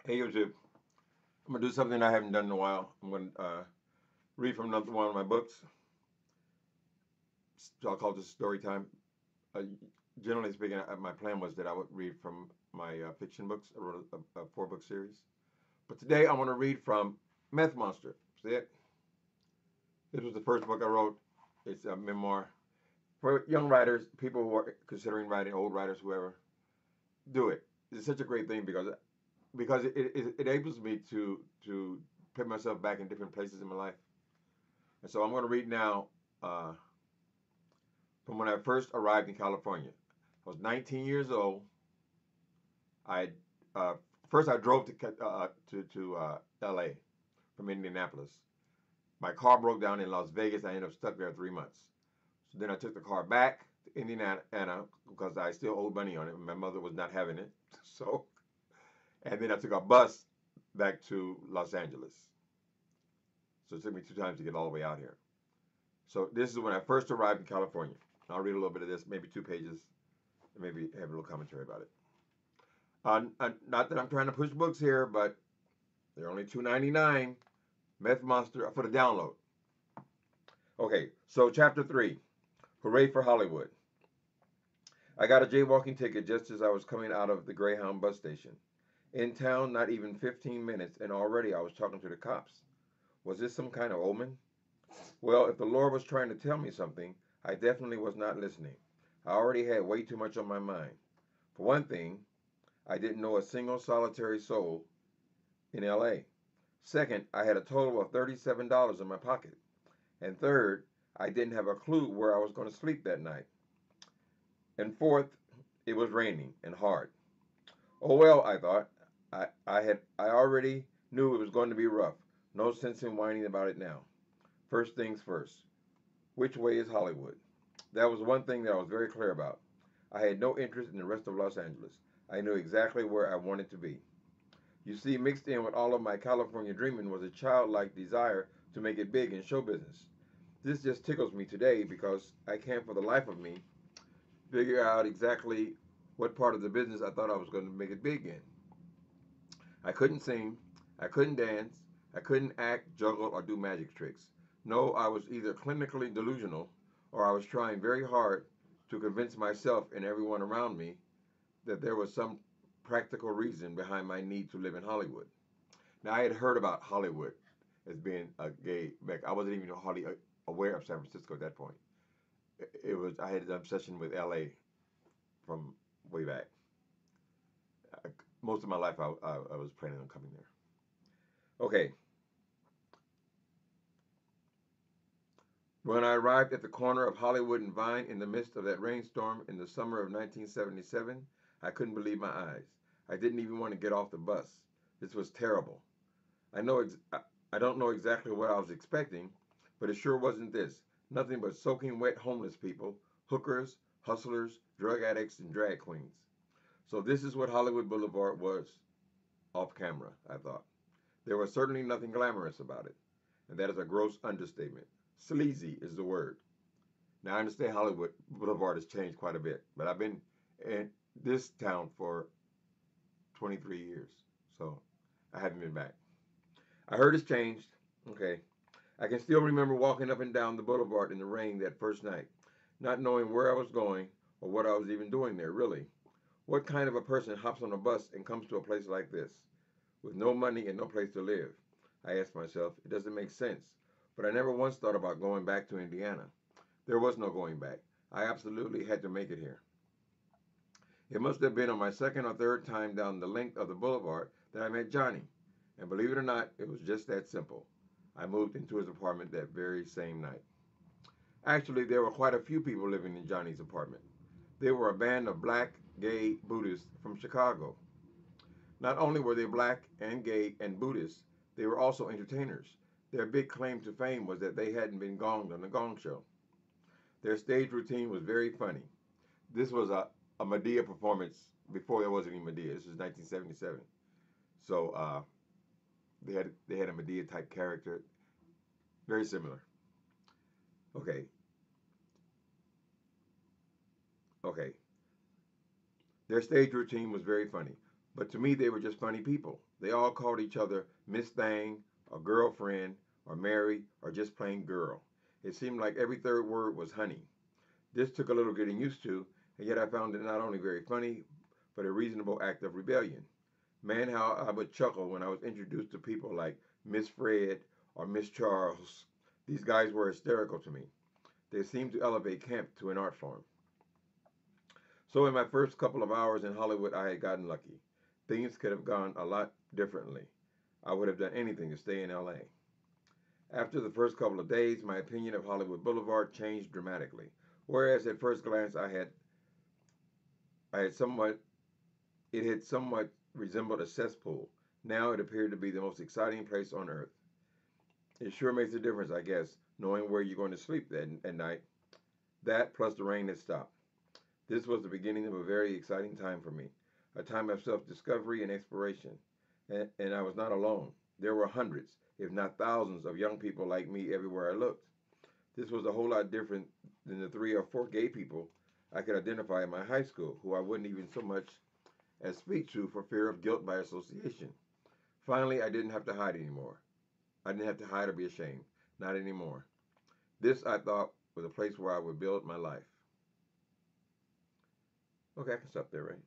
Hey YouTube, I'm gonna do something I haven't done in a while. I'm gonna read from another one of my books. So I'll call this story time. Uh, Generally speaking, my plan was that I would read from my fiction books. I wrote a four-book series, but today I want to read from Meth Monster. See it? This was the first book I wrote. It's a memoir for young writers, people who are considering writing, old writers, whoever. Do it. It's such a great thing because it enables me to put myself back in different places in my life. And so I'm going to read now uh, from when I first arrived in California. I was 19 years old. I uh, First I drove to L.A. from Indianapolis. My car broke down in Las Vegas. I ended up stuck there 3 months. So then I took the car back to Indiana because I still owed money on it. My mother was not having it. So and then I took a bus back to Los Angeles. So it took me 2 times to get all the way out here. So this is when I first arrived in California. I'll read a little bit of this, maybe 2 pages, and maybe have a little commentary about it. Not that I'm trying to push books here, but they're only $2.99. Meth Monster for the download. Okay, so chapter 3, Hooray for Hollywood. I got a jaywalking ticket just as I was coming out of the Greyhound bus station. In town, not even 15 minutes, and already I was talking to the cops. Was this some kind of omen? Well, if the Lord was trying to tell me something, I definitely was not listening. I already had way too much on my mind. For one thing, I didn't know a single solitary soul in LA. Second, I had a total of $37 in my pocket. And third, I didn't have a clue where I was going to sleep that night. And fourth, it was raining and hard. Oh well, I thought. I already knew it was going to be rough. No sense in whining about it now. First things first. Which way is Hollywood? That was one thing that I was very clear about. I had no interest in the rest of Los Angeles. I knew exactly where I wanted to be. You see, mixed in with all of my California dreaming was a childlike desire to make it big in show business. This just tickles me today because I can't for the life of me figure out exactly what part of the business I thought I was going to make it big in. I couldn't sing, I couldn't dance, I couldn't act, juggle, or do magic tricks. No, I was either clinically delusional or I was trying very hard to convince myself and everyone around me that there was some practical reason behind my need to live in Hollywood. Now, I had heard about Hollywood as being a gay mecca. I wasn't even hardly aware of San Francisco at that point. It was I had an obsession with LA from way back. Most of my life, I was planning on coming there. Okay, when I arrived at the corner of Hollywood and Vine in the midst of that rainstorm in the summer of 1977, I couldn't believe my eyes. I didn't even want to get off the bus. This was terrible. I know I don't know exactly what I was expecting, but it sure wasn't this. Nothing but soaking wet homeless people, hookers, hustlers, drug addicts, and drag queens. So this is what Hollywood Boulevard was off camera, I thought. There was certainly nothing glamorous about it, and that is a gross understatement. Sleazy is the word. Now I understand Hollywood Boulevard has changed quite a bit, but I've been in this town for 23 years, so I haven't been back. I heard it's changed. Okay. I can still remember walking up and down the boulevard in the rain that first night, not knowing where I was going or what I was even doing there, really. What kind of a person hops on a bus and comes to a place like this with no money and no place to live? I asked myself. It doesn't make sense. But I never once thought about going back to Indiana. There was no going back. I absolutely had to make it here. It must have been on my second or third time down the length of the boulevard that I met Johnny. And believe it or not, it was just that simple. I moved into his apartment that very same night. Actually, there were quite a few people living in Johnny's apartment. They were a band of black, gay Buddhists from Chicago. Not only were they black and gay and Buddhist, they were also entertainers. Their big claim to fame was that they hadn't been gonged on the Gong Show. Their stage routine was very funny. This was a Medea performance before there was any Medea. This was 1977. So they had a Medea type character, very similar. Okay, okay. Their stage routine was very funny. But to me, they were just funny people. They all called each other Miss Thang, or girlfriend, or Mary, or just plain girl. It seemed like every third word was honey. This took a little getting used to, and yet I found it not only very funny, but a reasonable act of rebellion. Man, how I would chuckle when I was introduced to people like Miss Fred or Miss Charles. These guys were hysterical to me. They seemed to elevate camp to an art form. So in my first couple of hours in Hollywood, I had gotten lucky. Things could have gone a lot differently. I would have done anything to stay in LA. After the first couple of days, my opinion of Hollywood Boulevard changed dramatically. Whereas at first glance I had somewhat it had somewhat resembled a cesspool. Now it appeared to be the most exciting place on earth. It sure makes a difference, I guess, knowing where you're going to sleep at night. That plus the rain had stopped. This was the beginning of a very exciting time for me, a time of self discovery and exploration. And I was not alone. There were hundreds, if not thousands, of young people like me everywhere I looked. This was a whole lot different than the 3 or 4 gay people I could identify in my high school, who I wouldn't even so much as speak to for fear of guilt by association. Finally, I didn't have to hide anymore. I didn't have to hide or be ashamed. Not anymore. This, I thought, was a place where I would build my life. Okay, I can stop there, right?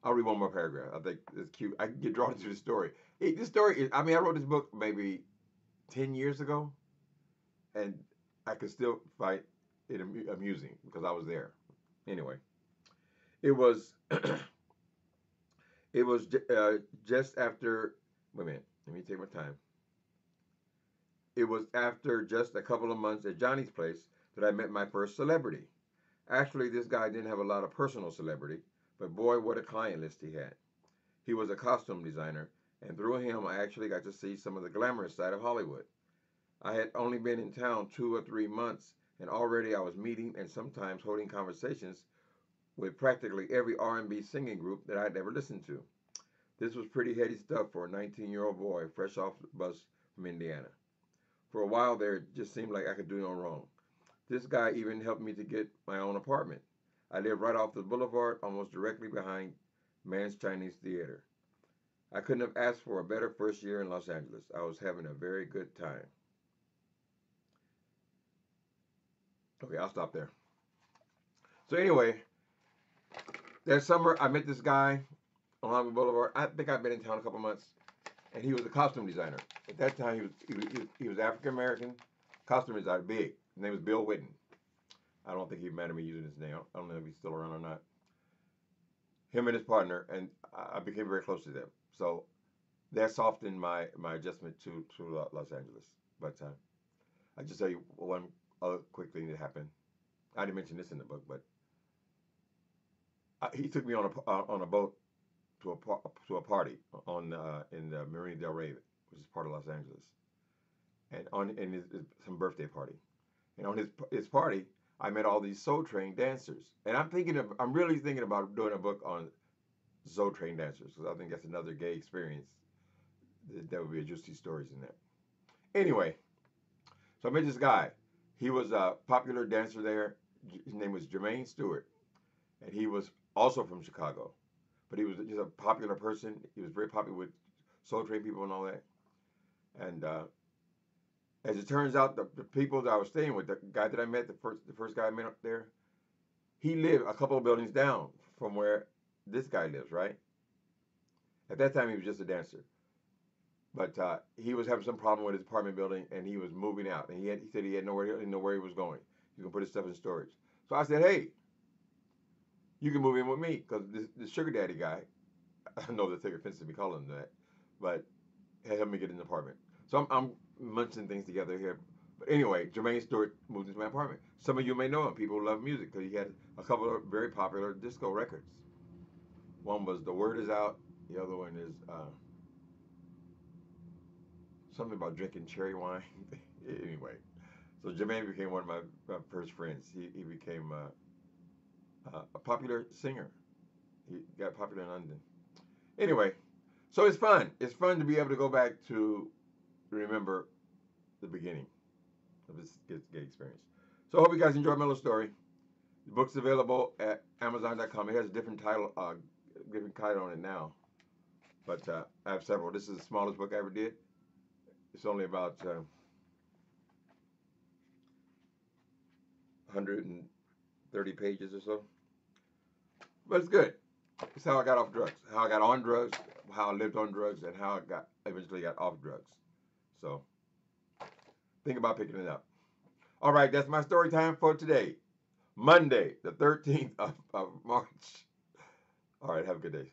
I'll read one more paragraph. I think it's cute. I can get drawn into the story. This story is, I mean, I wrote this book maybe 10 years ago, and I could still find it amusing because I was there. Anyway, it was it was just after. Wait a minute. Let me take my time. It was after just a couple of months at Johnny's place that I met my first celebrity. Actually, this guy didn't have a lot of personal celebrity, but boy, what a client list he had. He was a costume designer, and through him, I actually got to see some of the glamorous side of Hollywood. I had only been in town 2 or 3 months, and already I was meeting and sometimes holding conversations with practically every R&B singing group that I'd ever listened to. This was pretty heady stuff for a 19-year-old boy fresh off the bus from Indiana. For a while there, it just seemed like I could do no wrong. This guy even helped me to get my own apartment. I lived right off the boulevard, almost directly behind Mann's Chinese Theater. I couldn't have asked for a better first year in Los Angeles. I was having a very good time. Okay, I'll stop there. So anyway, that summer I met this guy on Hollywood Boulevard. I think I'd been in town a couple months, and he was a costume designer. At that time, he was African American, costume designer, big. His name was Bill Whitten. I don't think he minded me using his name. I don't know if he's still around or not. Him and his partner, and I became very close to them. So that softened my adjustment to Los Angeles. But I just tell you one other quick thing that happened. I didn't mention this in the book, but he took me on a boat to a party on in Marina Del Rey, which is part of Los Angeles, and some birthday party. And on his party, I met all these Soul Train dancers, and I'm really thinking about doing a book on Soul Train dancers because I think that's another gay experience. There would be juicy stories in there. Anyway, so I met this guy. He was a popular dancer there. His name was Jermaine Stewart, and he was also from Chicago, but he was just a popular person. He was very popular with Soul Train people and all that. And as it turns out, the people that I was staying with, the guy that I met, the first guy I met up there, he lived a couple of buildings down from where this guy lives, right? At that time, he was just a dancer. But he was having some problem with his apartment building, and he was moving out. And he said he didn't know where he was going. He was going to put his stuff in storage. So I said, hey, you can move in with me, because this sugar daddy guy, I know that's offensive to be calling him that, but had helped me get an apartment. So I'm munching things together here. But anyway, Jermaine Stewart moved into my apartment. Some of you may know him. People who love music, because he had a couple of very popular disco records. One was The Word Is Out. The other one is something about drinking cherry wine. Anyway, so Jermaine became one of my first friends. He became a popular singer. He got popular in London. Anyway, so it's fun. It's fun to be able to go back to remember the beginning of this gay experience. So I hope you guys enjoyed my little story. The book's available at Amazon.com. It has a different title on it now, but I have several. This is the smallest book I ever did. It's only about 130 pages or so, but it's good. It's how I got off drugs, how I got on drugs, how I lived on drugs, and how I eventually got off drugs. So think about picking it up. All right, that's my story time for today, Monday, the 13th of March. All right, have a good day.